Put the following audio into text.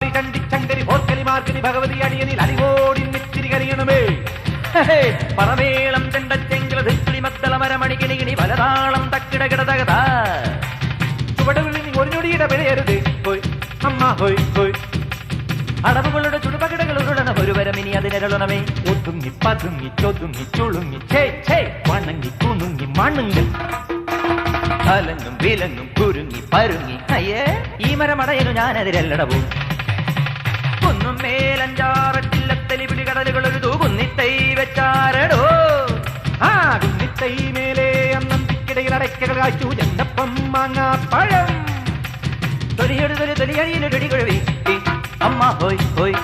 പാമ്പാടി ചണ്ടി ചങ്കരി ഓർക്കലി മാർക്കലി ഭഗവതി അടിയനിൽ അലിവോടി നെറ്റിരി കരിയണമേ. പറമേളം ചെണ്ടച്ചെങ്കില ധിക്കിളി മത്തള മരമണികിണികിണി പലതാളം തക്കിട കിടതകത ചുവടുകളിൽ നീ ഒരു ഞൊടിയുടെ വിലയരുത്. ഹോയ് അമ്മ ഹോയ് ഹോയ് അടവുകളുടെ ചുടുപകിടകൾ ഉരുളണ ഒരു വരമിനി അതിനിരളണമേ. ഒതുങ്ങി പതുങ്ങി ചൊതുങ്ങി ചുളുങ്ങി വണങ്ങി കുണുങ്ങി മണുങ്ങി അലങ്ങും വിലങ്ങും കുരുങ്ങി പരുങ്ങി. അയ്യേ ഈ മരമടയനു ഞാനതിരല്ലടവും. കുന്നും മേലഞ്ചാറട്ടില്ലത്തലി പിടി കടലുകൾ ഒരു തൂകുന്നിത്തൈ വെച്ചാരടോ. ആ കുന്നിത്തൈ മേലെ അന്നം തിക്കിടയിൽ അടയ്ക്കകൾ കാച്ചു ചെണ്ടപ്പം മാങ്ങാ പഴം തൊലിയെടുത്തൊരു തൊലിയണിയിലൊടി കുഴവി. അമ്മ ഹോയ് ഹോയ്